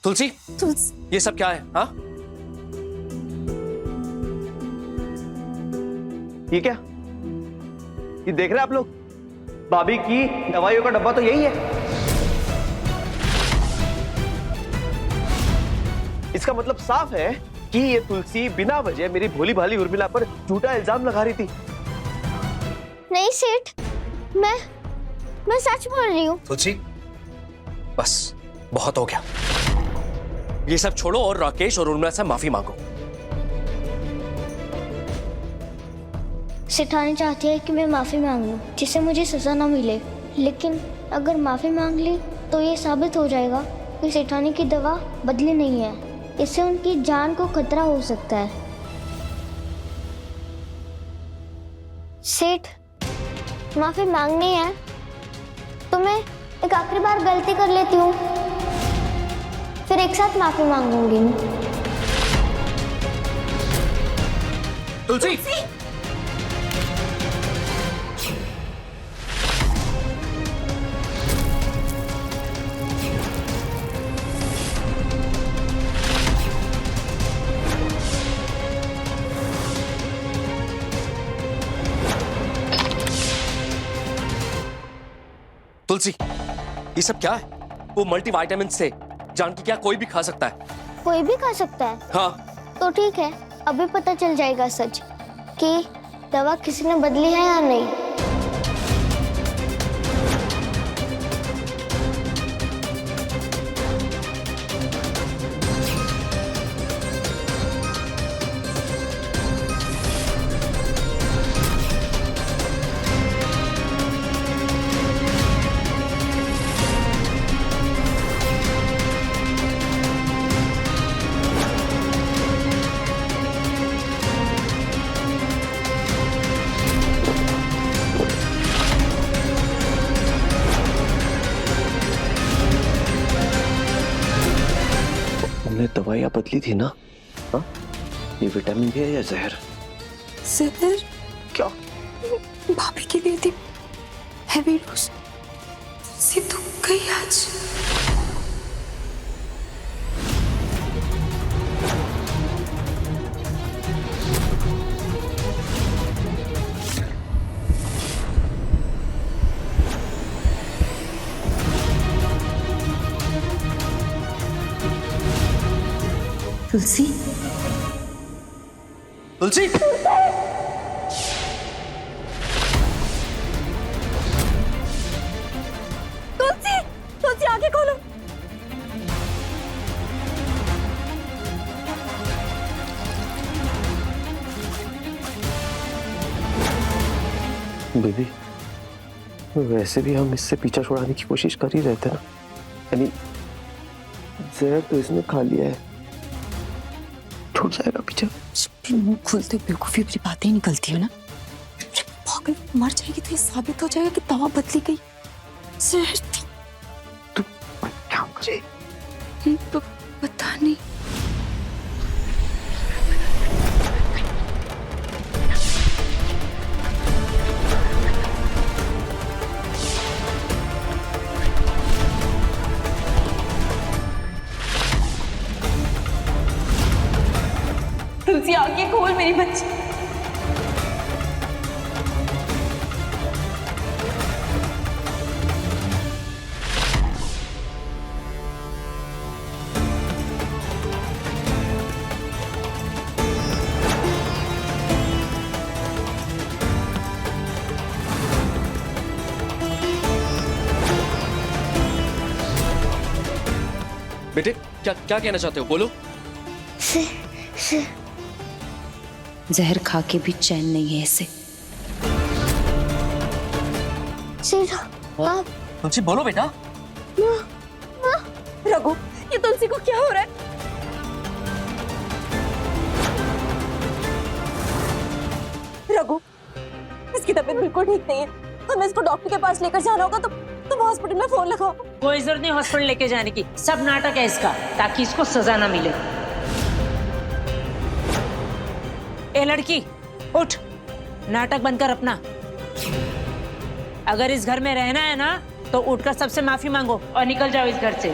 तुलसी, तुलसी ये सब क्या है? हाँ, ये क्या? ये देख रहे हैं आप लोग? भाभी की दवाइयों का डब्बा तो यही है। इसका मतलब साफ है कि ये तुलसी बिना वजह मेरी भोली भाली उर्मिला पर झूठा इल्जाम लगा रही थी। नहीं सेठ, मैं सच बोल रही हूँ। तुलसी, बस बहुत हो गया। ये सब छोड़ो और राकेश और उर्मिला से माफी मांगो। सेठानी चाहती है कि मैं माफी मांग लूं, जिससे मुझे सजा ना मिले। लेकिन अगर माफी मांग ली तो ये साबित हो जाएगा कि सेठानी की दवा बदली नहीं है। इससे उनकी जान को खतरा हो सकता है। सेठ, माफी मांगनी है तो मैं एक आखिरी बार गलती कर लेती हूँ, फिर एक साथ माफी मांगूंगी। तुलसी, तुलसी, ये सब क्या है? वो मल्टीविटामिन से जानकी क्या कोई भी खा सकता है? कोई भी खा सकता है? हाँ। तो ठीक है, अभी पता चल जाएगा सच कि दवा किसी ने बदली है या नहीं। हमने दवाइयां बदली थी ना? हाँ? ये विटामिन भी है या जहर? जहर क्या? भाभी की दी थी हैवी डोज से तो गई आज। तुलसी, तुलसी, तुलसी, तुलसी आंखें खोलो। बेबी, वैसे भी हम इससे पीछा छुड़ाने की कोशिश कर ही रहे थे ना। यानी जहर तो इसने खा लिया है, छूट जाएगा पीछा। मुंह खुलते बेवकूफी वाली बातें ही निकलती है ना। पागल, मर जाएगी तो ये साबित हो जाएगा कि दवा बदली गई। जहर थी तू क्या करे? तो पता नहीं। तुलसी आंखें खोल मेरी बच्ची। बेटे, क्या क्या कहना चाहते हो? बोलो। जहर खा के भी चैन नहीं है इसे। सेठ, आप तुलसी बोलो बेटा। रघु, ये तुलसी को क्या हो रहा है? रघु, इसकी तबीयत बिल्कुल ठीक नहीं है। हमें इसको डॉक्टर के पास लेकर जाना होगा। तुम हॉस्पिटल में फोन लगाओ। कोई जरूरत नहीं हॉस्पिटल लेके जाने की, सब नाटक है इसका, ताकि इसको सजा ना मिले। ए लड़की, उठ, नाटक बंद कर अपना। अगर इस घर में रहना है ना तो उठकर सबसे माफी मांगो और निकल जाओ इस घर से।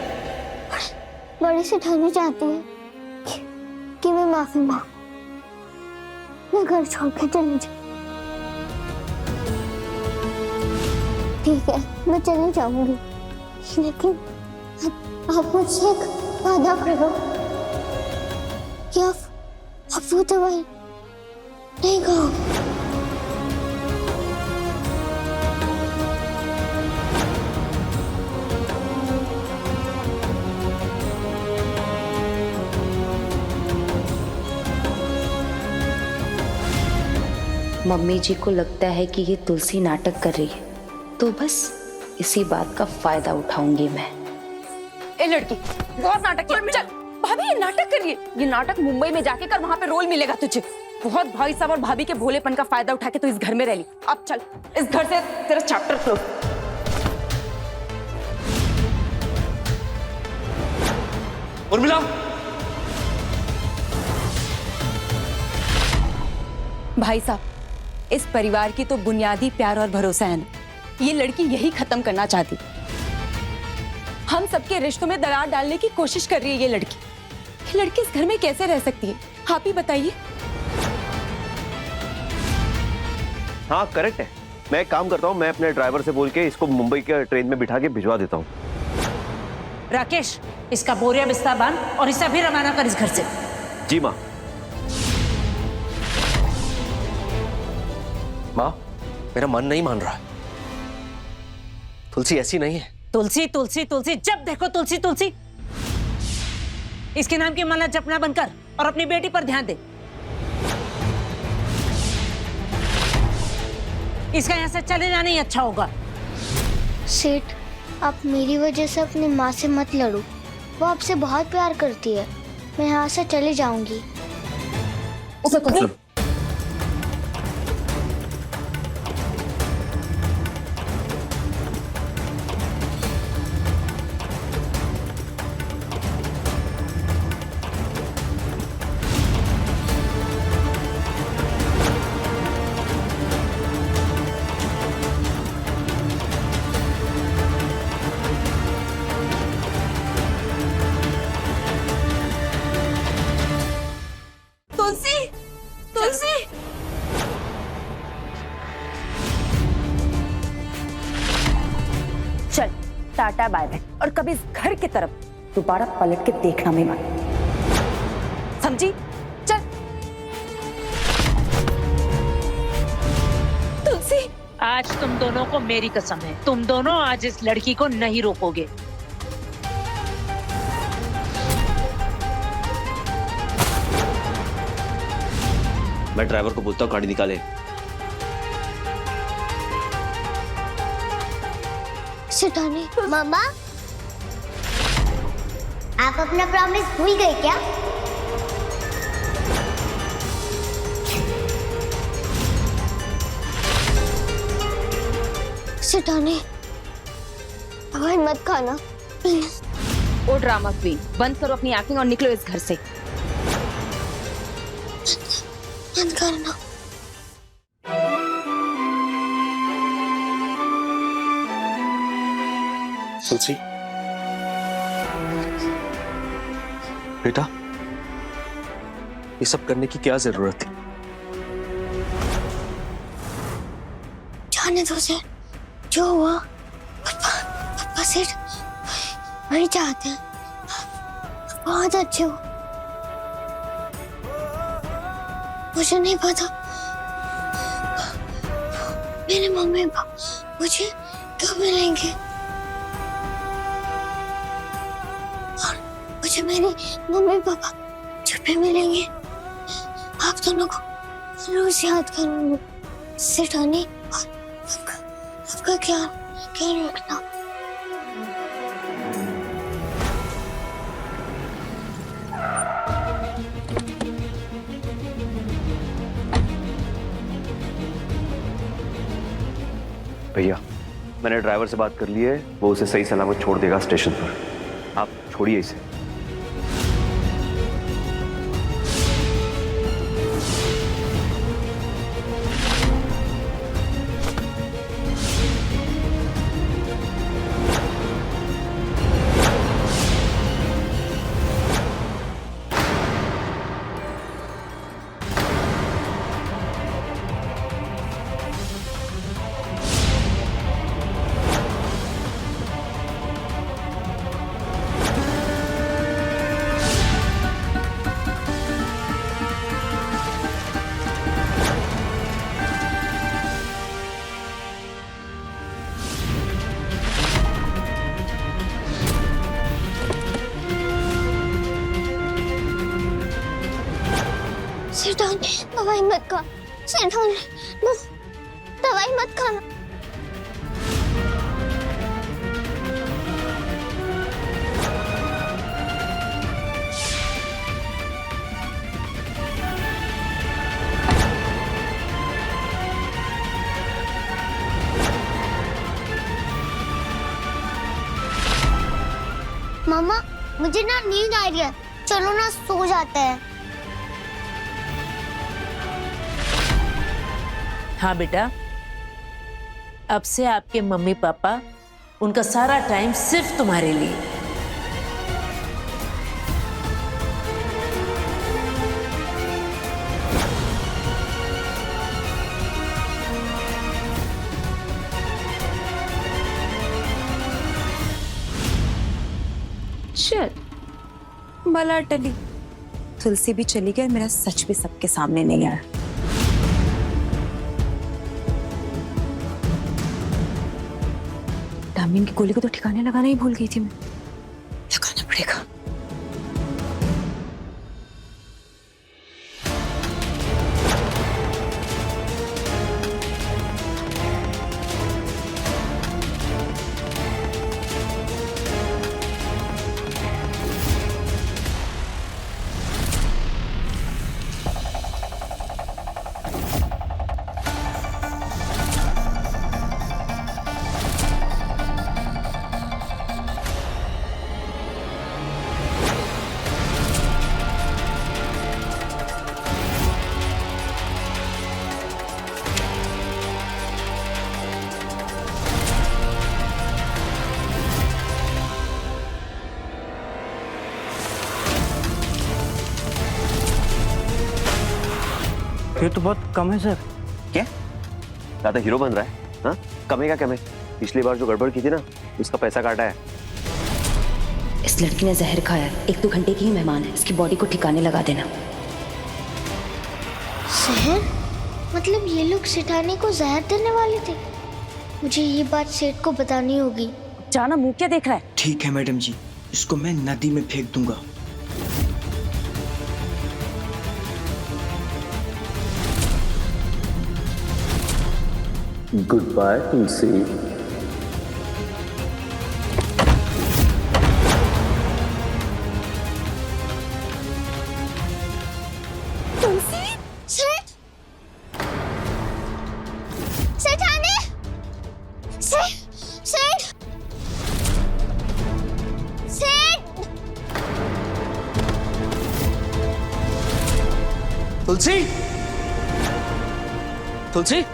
बड़ी सेठानी चाहती है कि मैं माफी मांगू, मैं घर छोड़ के चली जाऊँ। ठीक है, मैं चली जाऊंगी, लेकिन आप मुझसे एक वादा करो कि आप वो दवाई नहीं खाओगे। मम्मी जी को लगता है कि ये तुलसी नाटक कर रही है, तो बस इसी बात का फायदा उठाऊंगी मैं। ए लड़की, बहुत नाटक किया। चल भाभी, ये नाटक कर रही है। ये नाटक मुंबई में जाके कर, वहां पे रोल मिलेगा तुझे। बहुत भाई साहब और भाभी के भोलेपन का फायदा उठा के तू इस घर में रह ली। अब चल, इस घर से तेरा चैप्टर क्लोज। उर्मिला, भाई साहब, इस परिवार की तो बुनियादी प्यार और भरोसा है ना, ये लड़की यही खत्म करना चाहती। हम सबके रिश्तों में दरार डालने की कोशिश कर रही है ये लड़की इस घर में कैसे रह सकती है? आप ही बताइए। हाँ करेक्ट है। मैं एक काम करता हूँ, मैं अपने ड्राइवर से बोल के इसको मुंबई के ट्रेन में बिठा के भिजवा देता हूँ। राकेश, इसका बोरिया बिस्तर बांध और इसे अभी रवाना कर इस घर से। जी माँ। माँ, मेरा मन नहीं मान रहा। तुलसी ऐसी नहीं है। तुलसी तुलसी तुलसी, जब देखो तुलसी तुलसी। इसके नाम की माला जपना बनकर और अपनी बेटी पर ध्यान दे। इसका यहाँ से चले जाना ही अच्छा होगा। सेठ, आप मेरी वजह से अपनी माँ से मत लड़ो, वो आपसे बहुत प्यार करती है। मैं यहाँ से चली जाऊंगी। उसे कुछ चल, टाटा बाय बाय, और कभी इस घर की तरफ दोबारा पलट के देखना भी मत, समझी? चल। तुलसी, आज तुम दोनों को मेरी कसम है, तुम दोनों आज इस लड़की को नहीं रोकोगे। मैं ड्राइवर को बोलता हूँ गाड़ी निकाले। सेठानी मामा, आप अपना प्रॉमिस भूल गए क्या? सेठानी, दवाई मत खाना प्लीज। ओ ड्रामा क्वीन, बंद करो अपनी एक्टिंग और निकलो इस घर से। बंद करना। तुलसी, बेटा, ये सब करने की क्या जरूरत थी? जाने दो सर, जो हुआ पापा सेठ वही चाहते हैं। बहुत अच्छे हो। मुझे नहीं पता मेरे मम्मी पापा मुझे कब मिलेंगे, और मुझे मेरे मम्मी पापा जब भी मिलेंगे आप दोनों को रोज याद करूंगी। सेठानी, आपका ख्याल रखना। भैया, मैंने ड्राइवर से बात कर ली है, वो उसे सही सलामत छोड़ देगा स्टेशन पर। आप छोड़िए इसे। सेठानी दवाई मत खा। सेठानी दवाई मत खाना। मामा मुझे ना नींद आ रही है, चलो ना सो जाते हैं। हाँ बेटा, अब से आपके मम्मी पापा उनका सारा टाइम सिर्फ तुम्हारे लिए। चल भला टली, तुलसी भी चली गई और मेरा सच भी सबके सामने नहीं आया। डामिन की गोली को तो ठिकाने लगाना ही भूल गई थी मैं, लगाना पड़ेगा। ये तो बहुत कम है सर। क्या ज्यादा हीरो बन रहा है? हाँ, कमेगा क्या? मैं पिछली बार जो गड़बड़ की थी ना, उसका पैसा काटा है। इस लड़की ने जहर खाया है, 1-2 घंटे की ही मेहमान है, इसकी बॉडी को ठिकाने लगा देना। जहर? मतलब ये लोग सेठानी को जहर देने वाले थे? मुझे ये बात सेठ को बतानी होगी। जाना, मुंह क्या देख रहा है? ठीक है मैडम जी, इसको मैं नदी में फेंक दूंगा। गुड बाय तुलसी। तुलसी? सेठ? सेठानी? सेठ? सेठ? सेठ? तुलसी, तुलसी,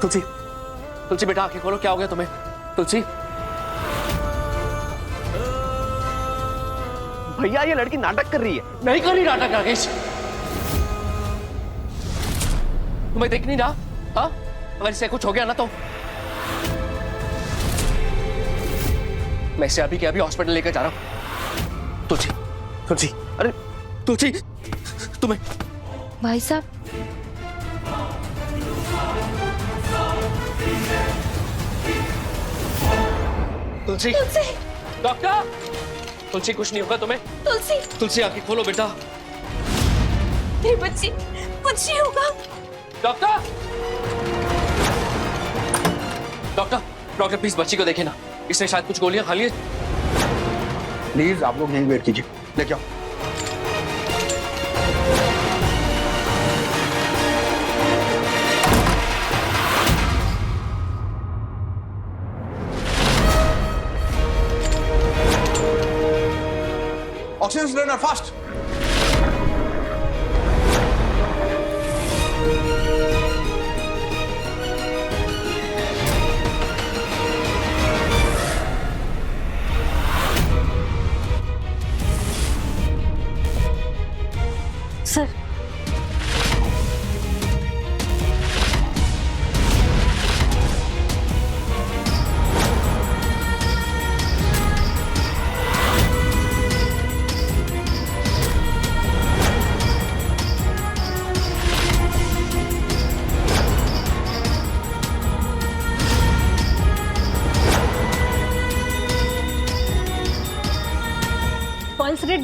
तुलसी, तुलसी बेटा आंखें खोलो, क्या हो गया तुम्हें? तुलसी, भैया ये लड़की नाटक कर रही है। नहीं कर रही नाटक राकेश, तुम्हें देख नहीं रहा? हाँ, अगर इसे कुछ हो गया ना तो मैं इसे अभी के अभी हॉस्पिटल लेकर जा रहा हूं। तुलसी, तुलसी, अरे तुलसी, तुम्हें भाई साहब, तुलसी, डॉक्टर, तुलसी कुछ नहीं होगा तुम्हें। तुलसी, तुलसी आंखें खोलो बेटा। मेरी बच्ची, कुछ नहीं होगा। डॉक्टर, डॉक्टर, डॉक्टर प्लीज बच्ची को देखे ना, इसने शायद कुछ गोलियां खा ली है। प्लीज आप लोग यहीं वेट कीजिए, लेके आओ। Oxygen cylinder fast. Sir,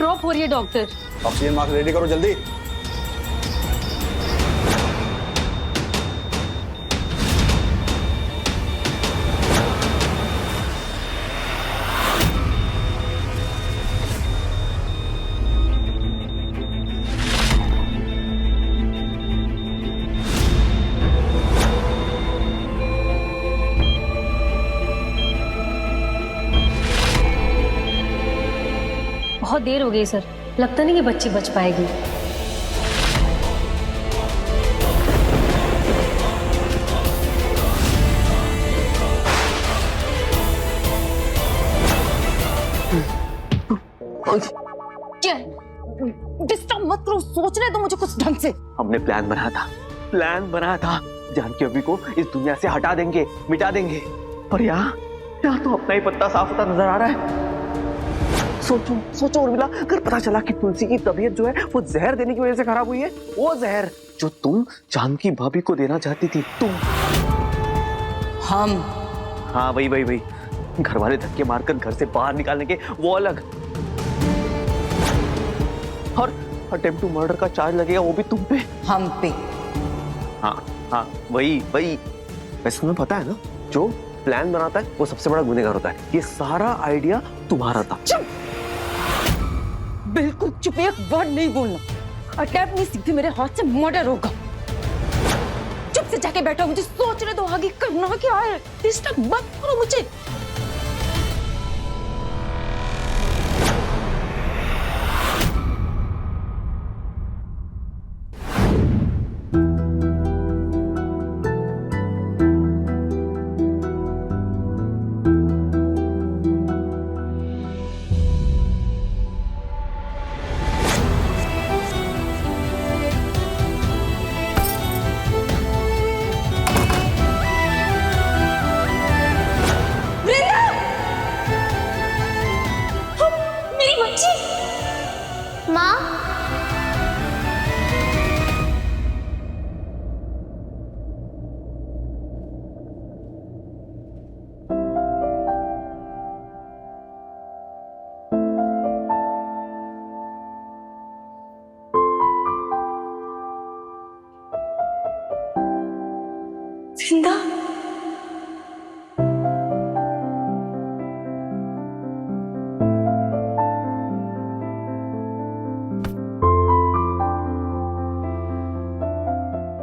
drop हो रही है डॉक्टर। ऑक्सीजन मास्क रेडी करो जल्दी। बहुत देर हो गई सर, लगता नहीं कि बच्ची बच पाएगी। डिस्टर्ब मत करो, सोचने दो मुझे कुछ ढंग से। हमने प्लान बनाया था जानकी अभी को इस दुनिया से हटा देंगे, मिटा देंगे। और यहाँ तो अपना ही पत्ता साफ होता नजर आ रहा है। सोचो उर्मिला, अगर पता चला कि तुलसी की तबीयत जो है वो जहर देने की वजह से खराब हुई है, वो जहर जो तुम जानकी भाभी को देना चाहती थी, तुम। हम? हाँ वही घर वाले धक्के मारकर घर से बाहर निकालने के वो अलग, और अटेम्प्ट टू मर्डर का चार्ज लगेगा वो भी तुम पे। हम पे? हाँ वही। वैसे तुम्हें पता है ना, जो प्लान बनाता है वो सबसे बड़ा गुनहगार होता है। ये सारा आइडिया तुम्हारा था। चुप, बिल्कुल चुप, एक वर्ड नहीं बोलना। अटैक नहीं सीखी, मेरे हाथ से मर्डर होगा। चुप से जाके बैठो, मुझे सोचने दो आगे करना क्या है। डिस्टर्ब मत करो मुझे। माँ, जिंदा?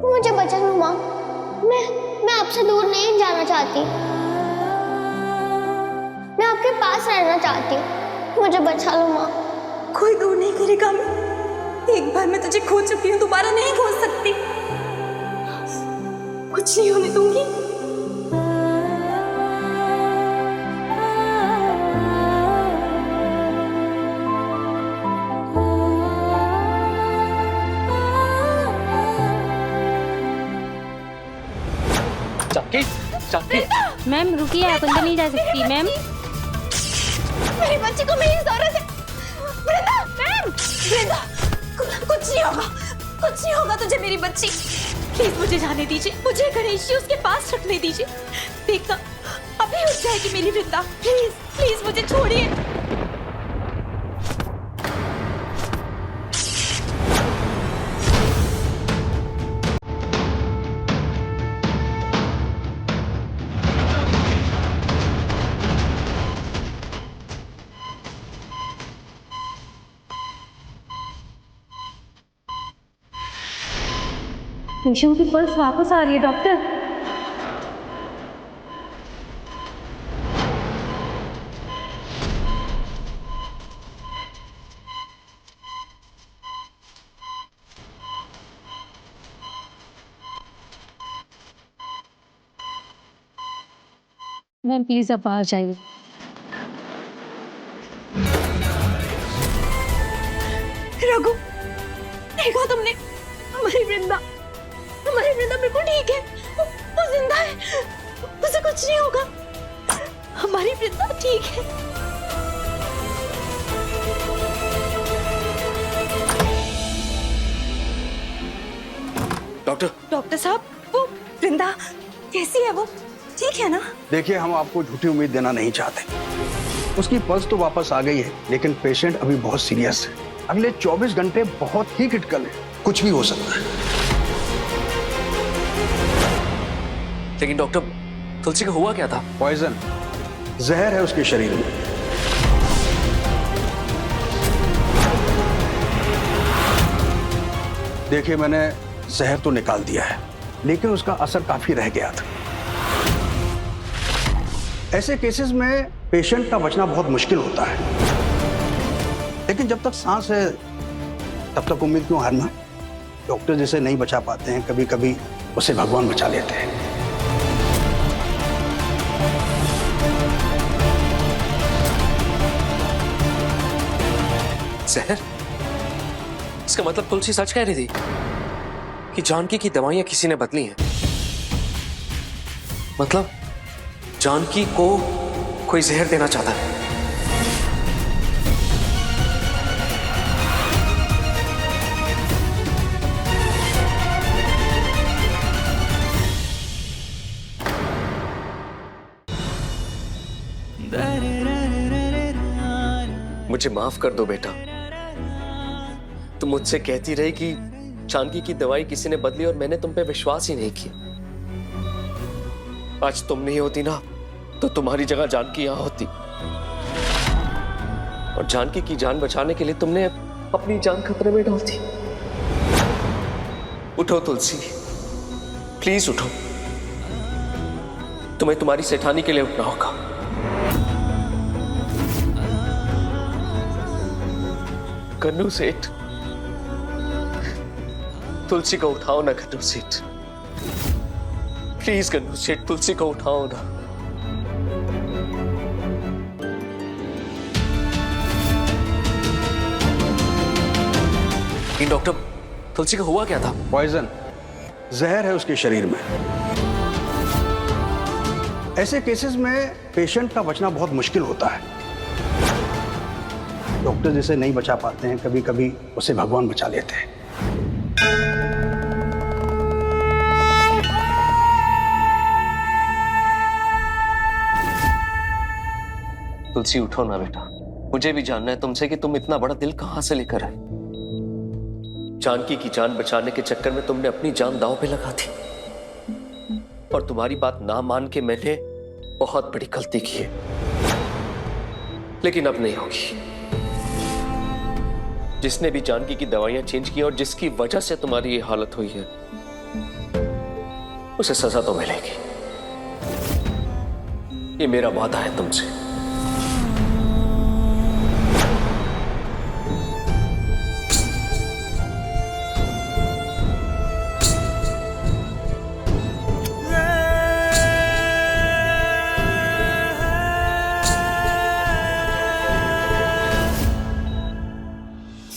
मुझे बचा लो माँ। मैं आपसे दूर नहीं जाना चाहती, मैं आपके पास रहना चाहती हूँ। मुझे बचा लो माँ। कोई दूर नहीं करेगा। मैं एक बार मैं तुझे खो चुकी हूँ, दोबारा नहीं खो सकती। कुछ नहीं होने दूंगी। जानकी मैम रुकिए, आप अंदर नहीं जा सकती मैम। मेरी बच्ची को मेरी जरूरत है। वृंदा, मैम, वृंदा, कुछ नहीं होगा तुझे मेरी बच्ची। प्लीज मुझे जाने दीजिए, मुझे गणेश जी उसके पास रखने दीजिए। देखना अभी उठ जाएगी मेरी वृंदा। प्लीज मुझे छोड़िए। पेशेंट की पल्स वापस आ रही है डॉक्टर। मैम प्लीज आप बाहर जाइए। रघु, देखा तुमने? हमारी वृंदा बिल्कुल ठीक है। वो जिंदा है, उसे कुछ नहीं होगा। हमारी वृंदा ठीक है। डॉक्टर साहब, वो वृंदा कैसी है? वो ठीक है ना? देखिए, हम आपको झूठी उम्मीद देना नहीं चाहते। उसकी पल्स तो वापस आ गई है, लेकिन पेशेंट अभी बहुत सीरियस है। अगले 24 घंटे बहुत ही क्रिटिकल है, कुछ भी हो सकता है। लेकिन डॉक्टर, तुलसी को हुआ क्या था? पॉइजन, जहर है उसके शरीर में। देखिए, मैंने जहर तो निकाल दिया है, लेकिन उसका असर काफी रह गया था। ऐसे केसेस में पेशेंट का बचना बहुत मुश्किल होता है, लेकिन जब तक सांस है तब तक उम्मीद क्यों हारना। डॉक्टर जिसे नहीं बचा पाते हैं, कभी कभी उसे भगवान बचा लेते हैं। जहर? इसका मतलब तुलसी सच कह रही थी कि जानकी की दवाइयां किसी ने बदली हैं। मतलब जानकी को कोई जहर देना चाहता है। मुझे माफ कर दो बेटा, तुम मुझसे कहती रही कि जानकी की दवाई किसी ने बदली और मैंने तुम पे विश्वास ही नहीं किया। आज तुम नहीं होती ना तो तुम्हारी जगह जानकी यहां होती, और जानकी की जान बचाने के लिए तुमने अपनी जान खतरे में डाल दी। उठो तुलसी, प्लीज उठो, तुम्हें तुम्हारी सेठानी के लिए उठना होगा। कन्नू सेठ, तुलसी को उठाओ ना कन्नू सेठ, प्लीज कन्नू सेठ, तुलसी को उठाओ ना। डॉक्टर, तुलसी को हुआ क्या था? पॉइजन, जहर है उसके शरीर में। ऐसे केसेस में पेशेंट का बचना बहुत मुश्किल होता है। डॉक्टर जिसे नहीं बचा पाते हैं, कभी कभी उसे भगवान बचा लेते हैं। तुलसी उठो ना बेटा, मुझे भी जानना है तुमसे कि तुम इतना बड़ा दिल कहां से लेकर आए। जानकी की जान बचाने के चक्कर में तुमने अपनी जान दांव पे लगा दी, और तुम्हारी बात ना मान के मैंने बहुत बड़ी गलती की है, लेकिन अब नहीं होगी। जिसने भी जानकी की दवाइयां चेंज की और जिसकी वजह से तुम्हारी ये हालत हुई है, उसे सजा तो मिलेगी। ये मेरा वादा है तुमसे।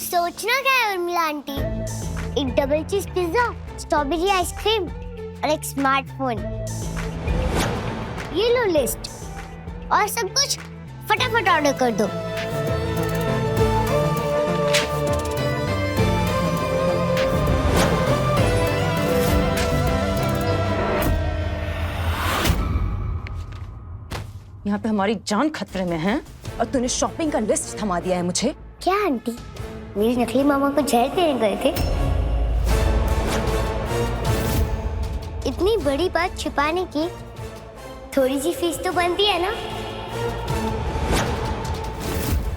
सोचना क्या है उर्मिला आंटी, एक डबल चीज पिज्जा, स्ट्रॉबेरी आइसक्रीम और एक स्मार्टफोन। ये लो लिस्ट, और सब कुछ फटाफट ऑर्डर कर दो। यहाँ पे हमारी जान खतरे में है और तूने शॉपिंग का लिस्ट थमा दिया है मुझे। क्या आंटी, मेरी नकली मामा को जहर देने गए थे? इतनी बड़ी बात छुपाने की थोड़ी सी फीस तो बनती है ना,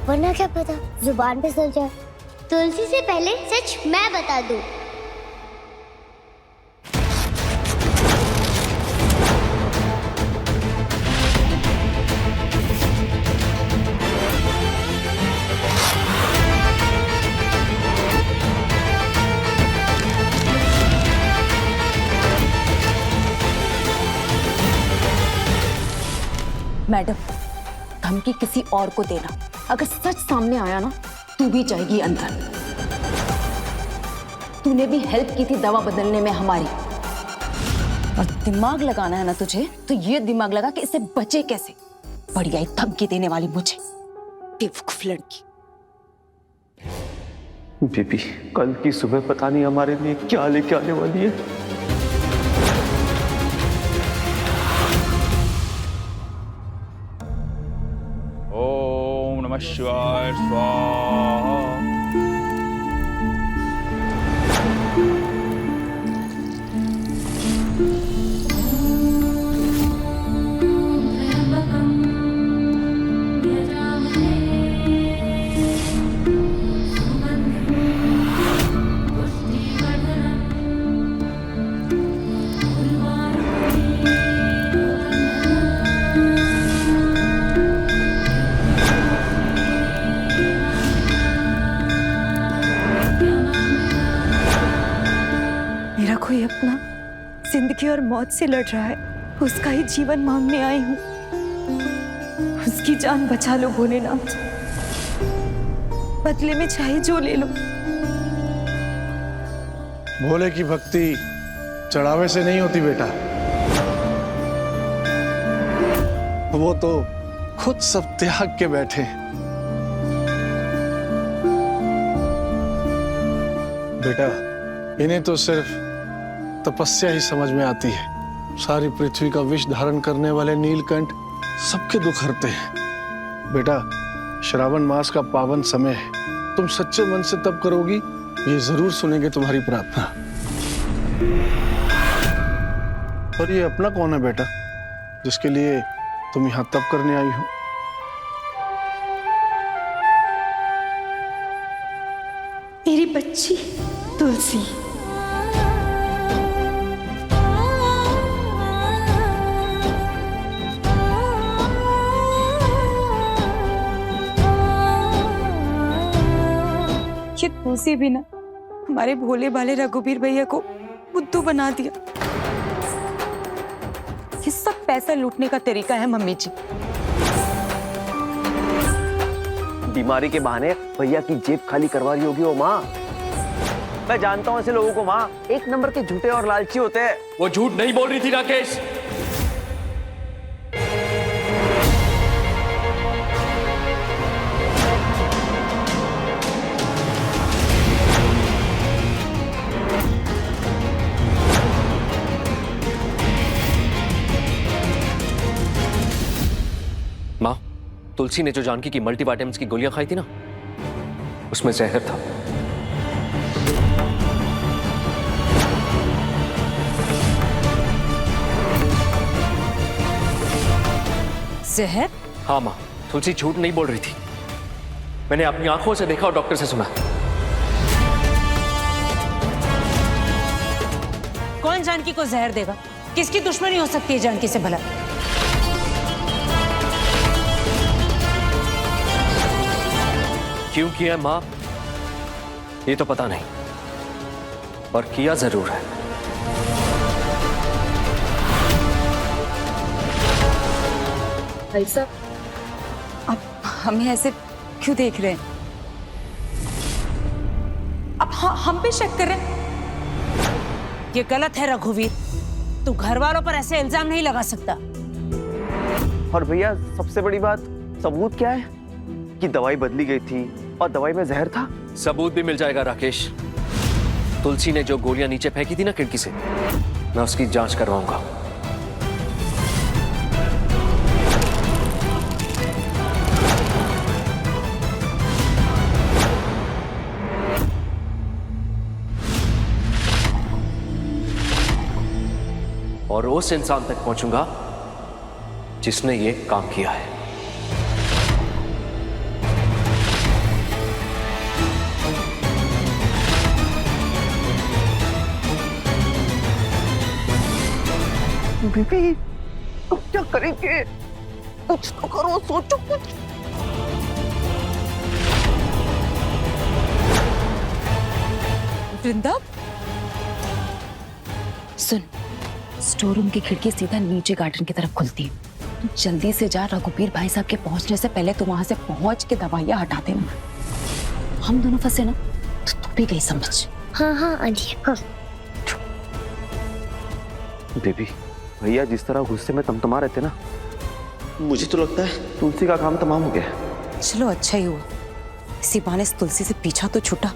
वरना क्या पता जुबान पे चल जाए। तुलसी से पहले सच मैं बता दूं। मैडम, धमकी किसी और को देना, अगर सच सामने आया ना तू भी जाएगी अंदर। तूने भी हेल्प की थी दवा बदलने में हमारी, और दिमाग लगाना है ना तुझे तो ये दिमाग लगा कि इससे बचे कैसे। बढ़िया ही धमकी देने वाली मुझे, बेवकूफ लड़की। बेबी, कल की सुबह पता नहीं हमारे लिए क्या लेके आने वाली है। शिवाय स्वाहा। मेरा कोई अपना जिंदगी और मौत से लड़ रहा है, उसका ही जीवन मांगने आई हूँ। उसकी जान बचा लो भोलेनाथ, बदले में चाहे जो ले लो। भोले की भक्ति चढ़ावे से नहीं होती बेटा, वो तो खुद सब त्याग के बैठे हैं। बेटा इन्हें तो सिर्फ तपस्या ही समझ में आती है। सारी पृथ्वी का विष धारण करने वाले नीलकंठ सबके दुख हरते हैं। बेटा श्रावण मास का पावन समय है, तुम सच्चे मन से तप करोगी, ये जरूर सुनेंगे तुम्हारी प्रार्थना। और ये अपना कौन है बेटा जिसके लिए तुम यहाँ तप करने आई हो? मेरी बच्ची तुलसी। ये तुलसी भी ना हमारे भोले भाले रघुबीर भैया को बुद्धू बना दिया। ये सब पैसा लूटने का तरीका है मम्मी जी। बीमारी के बहाने भैया की जेब खाली करवा रही होगी वो माँ। मैं जानता हूँ ऐसे लोगों को माँ, एक नंबर के झूठे और लालची होते हैं। वो झूठ नहीं बोल रही थी राकेश। माँ, तुलसी ने जो जानकी की मल्टीविटामिन्स की गोलियां खाई थी ना, उसमें जहर था। जहर? हाँ माँ, तुलसी झूठ नहीं बोल रही थी। मैंने अपनी आंखों से देखा और डॉक्टर से सुना। कौन जानकी को जहर देगा? किसकी दुश्मनी हो सकती है जानकी से भला? क्यों किया माँ ये तो पता नहीं, पर किया जरूर है। भाई साहब, आप हमें ऐसे क्यों देख रहे हैं? आप हम पे शक कर रहे हैं? ये गलत है रघुवीर, तू घर वालों पर ऐसे इल्जाम नहीं लगा सकता। और भैया सबसे बड़ी बात, सबूत क्या है कि दवाई बदली गई थी और दवाई में जहर था? सबूत भी मिल जाएगा राकेश। तुलसी ने जो गोलियां नीचे फेंकी थी ना खिड़की से, मैं उसकी जांच करवाऊंगा। और उस इंसान तक पहुंचूंगा जिसने ये काम किया है। बीबी अब क्या करेंगे? कुछ तो करो, सोचो कुछ। वृंदा, सुन, स्टोर रूम की खिड़की सीधा नीचे गार्डन की तरफ खुलती है। तू जल्दी से जा, रघुबीर भाई साहब के पहुंचने से पहले तू वहां से पहुंच के दवाइयां हटा देना। हम दोनों फंसे ना तो तू भी गई समझ। हाँ हाँ आजी, हाँ। बेबी, भैया जिस तरह गुस्से में तमतमा रहे थे ना, मुझे तो लगता है तुलसी का काम तमाम हो गया। चलो अच्छा ही हुआ, इसी बहाने इस तुलसी से पीछा तो छूटा।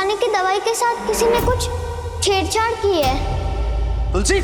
सेठानी की दवाई के साथ किसी ने कुछ छेड़छाड़ की है। तुलसी,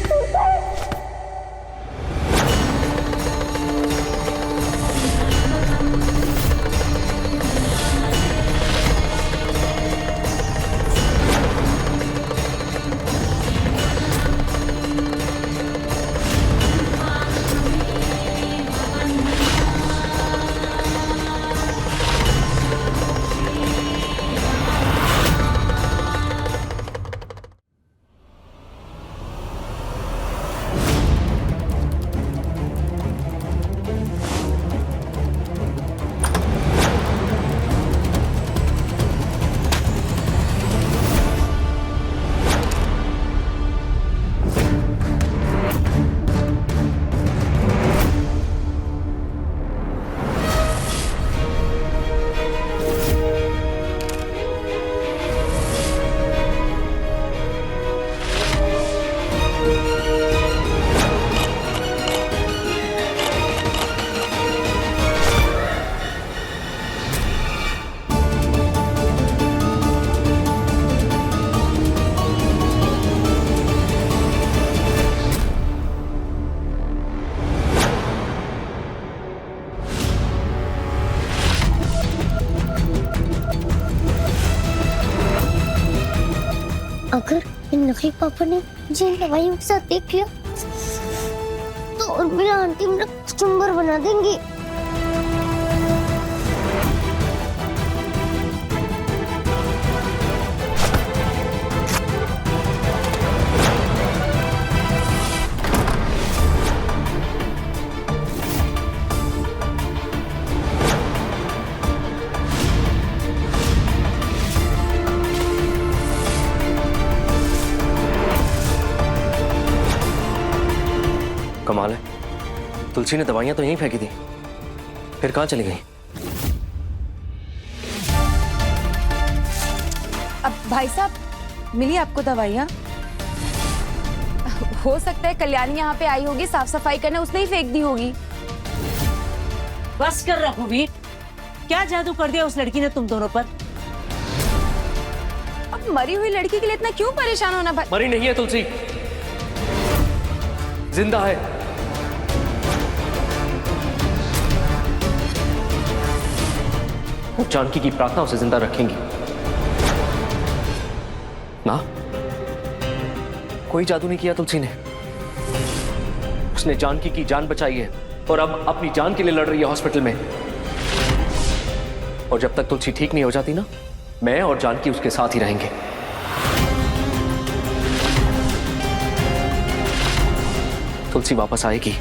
अगर इन नकली पापा ने मुझे इन दवाइयों के साथ देख लिया तो उर्मिला आंटी मेरा कचुम्बर बना देंगी। कमाल है, तुलसी ने दवाइयां तो यहीं फेंकी थी, फिर कहाँ चली गई? अब भाई साहब मिली आपको दवाइयाँ? हो सकता है कल्याणी यहाँ पे आई होगी साफ सफाई करने, उसने ही फेंक दी होगी। बस कर रघुवीर, क्या जादू कर दिया उस लड़की ने तुम दोनों पर? अब मरी हुई लड़की के लिए इतना क्यों परेशान होना भाई? मरी नहीं है तुलसी, जिंदा है। वो जानकी की प्रार्थना उसे जिंदा रखेंगी ना। कोई जादू नहीं किया तुलसी ने, उसने जानकी की जान बचाई है और अब अपनी जान के लिए लड़ रही है हॉस्पिटल में। और जब तक तुलसी ठीक नहीं हो जाती ना, मैं और जानकी उसके साथ ही रहेंगे। तुलसी वापस आएगी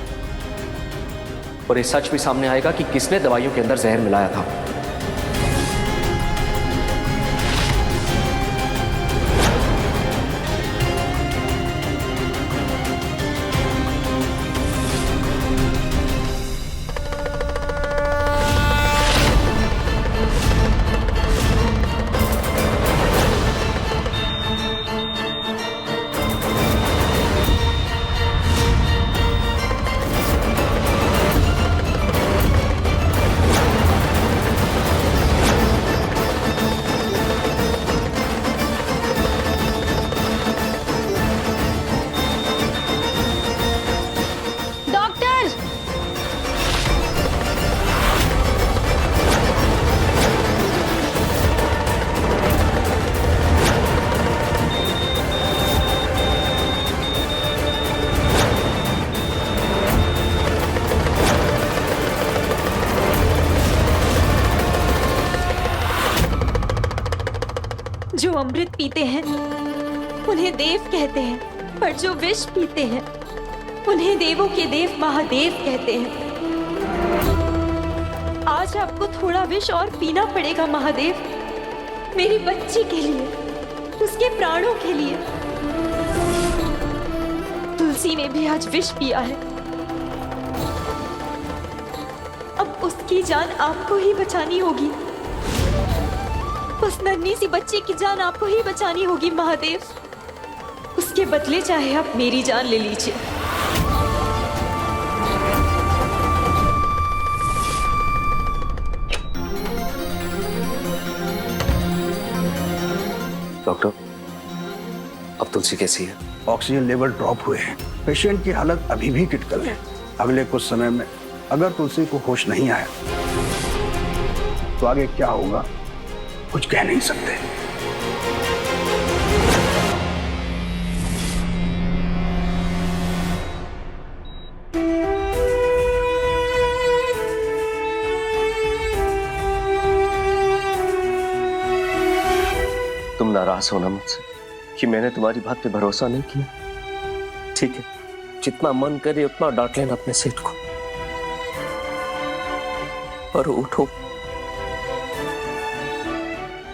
और ये सच भी सामने आएगा कि किसने दवाइयों के अंदर जहर मिलाया था। जो अमृत पीते हैं उन्हें देव कहते हैं, पर जो विष पीते हैं उन्हें देवों के देव महादेव कहते हैं। आज आपको थोड़ा विष और पीना पड़ेगा महादेव, मेरी बच्ची के लिए, उसके प्राणों के लिए। तुलसी ने भी आज विष पिया है, अब उसकी जान आपको ही बचानी होगी। उस नन्ही सी बच्ची की जान आपको ही बचानी होगी महादेव। उसके बदले चाहे आप मेरी जान ले लीजिए। डॉक्टर, अब तुलसी कैसी है? ऑक्सीजन लेवल ड्रॉप हुए हैं। पेशेंट की हालत अभी भी क्रिटिकल है। अगले कुछ समय में अगर तुलसी को होश नहीं आया तो आगे क्या होगा कुछ कह नहीं सकते। तुम नाराज हो ना मुझसे कि मैंने तुम्हारी बात पे भरोसा नहीं किया? ठीक है, जितना मन करे उतना डांट लेना अपने सेठ को, पर उठो,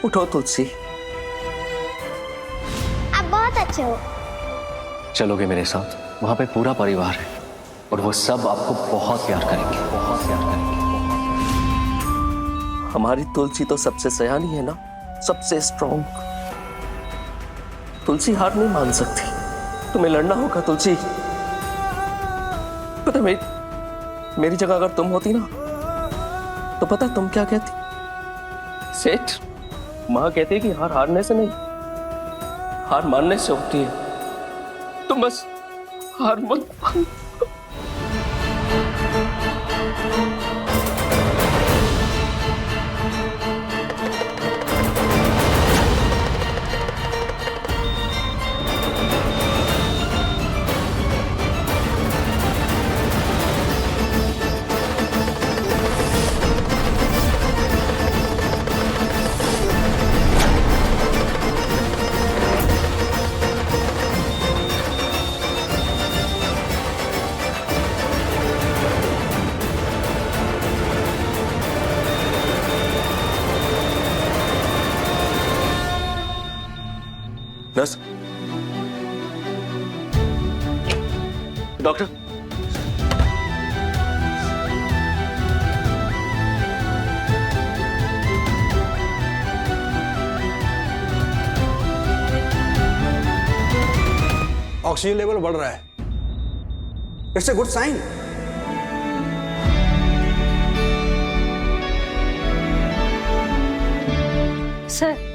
उठो तुलसी। आप बहुत अच्छे हो। चलोगे मेरे साथ? वहां पे पूरा परिवार है और वो सब आपको बहुत प्यार करेंगे, बहुत प्यार करेंगे। हमारी तुलसी तो सबसे सयानी है ना, सबसे स्ट्रॉन्ग। तुलसी हार नहीं मान सकती, तुम्हें लड़ना होगा तुलसी। पता है, मेरी जगह अगर तुम होती ना तो पता तुम क्या कहती? सेठ, माँ कहती है कि हार हारने से नहीं, हार मानने से होती है। तुम बस हार मत मान। नर्स, डॉक्टर, ऑक्सीजन लेवल बढ़ रहा है। It's a good sign. Sir,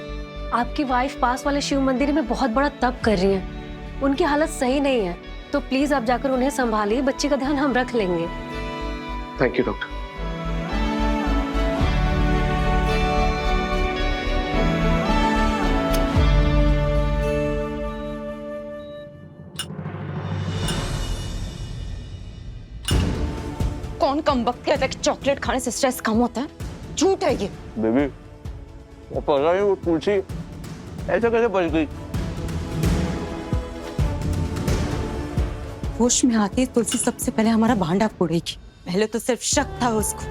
आपकी वाइफ पास वाले शिव मंदिर में बहुत बड़ा तप कर रही है। उनकी हालत सही नहीं है, तो प्लीज आप जाकर उन्हें संभालिए। बच्चे का ध्यान हम रख लेंगे। Thank you doctor. कौन कमबख्त कहता है कि चॉकलेट खाने से स्ट्रेस कम होता है? झूठ है ये। बेबी, वो पता नहीं वो तुलसी ऐसे कैसे बच गई? होश में आती है तुलसी सबसे पहले हमारा भांडा फोड़ेगी। पहले तो सिर्फ शक था उसको,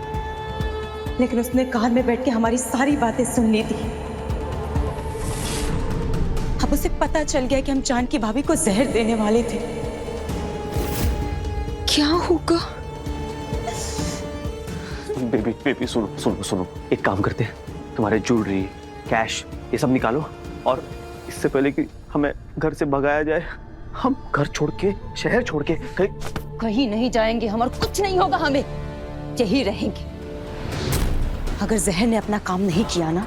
लेकिन उसने कार में बैठ के हमारी सारी बातें सुन ली थी। अब उसे पता चल गया कि हम जानकी भाभी को जहर देने वाले थे। क्या होगा? बेबी बेबी सुनो सुनो सुनो, एक काम करते हैं, तुम्हारे ज्वेलरी, कैश, ये सब निकालो, और इससे पहले कि हमें घर से भगाया जाए, हम घर छोड़ के, शहर छोड़ के कहीं नहीं जाएंगे हम, और कुछ नहीं होगा हमें, यही रहेंगे। अगर जहर ने अपना काम नहीं किया ना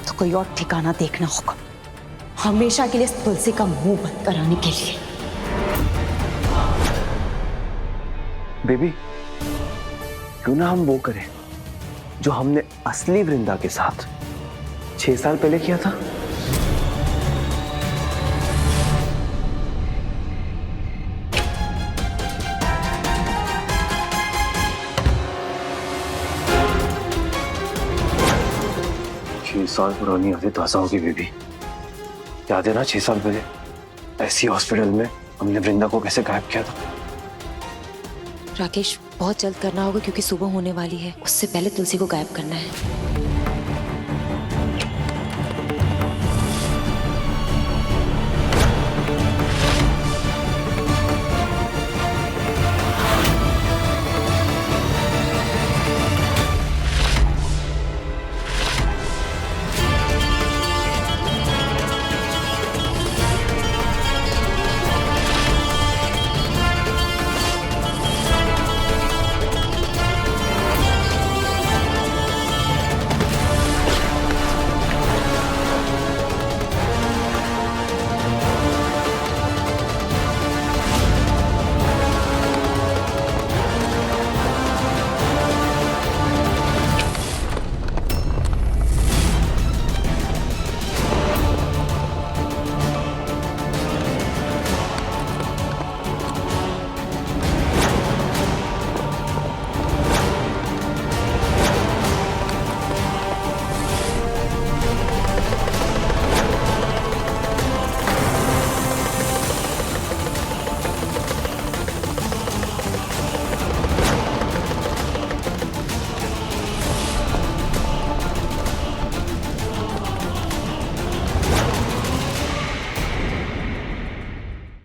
तो कोई और ठिकाना देखना होगा, हमेशा के लिए तुलसी का मुंह बंद कराने के लिए। बेबी, क्यों ना हम वो करें जो हमने असली वृंदा के साथ 6 साल पहले किया था? छह साल पुरानी यादें ताजा होगी बेबी। याद है ना 6 साल पहले ऐसी हॉस्पिटल में हमने वृंदा को कैसे गायब किया था? राकेश, बहुत जल्द करना होगा क्योंकि सुबह होने वाली है। उससे पहले तुलसी को गायब करना है।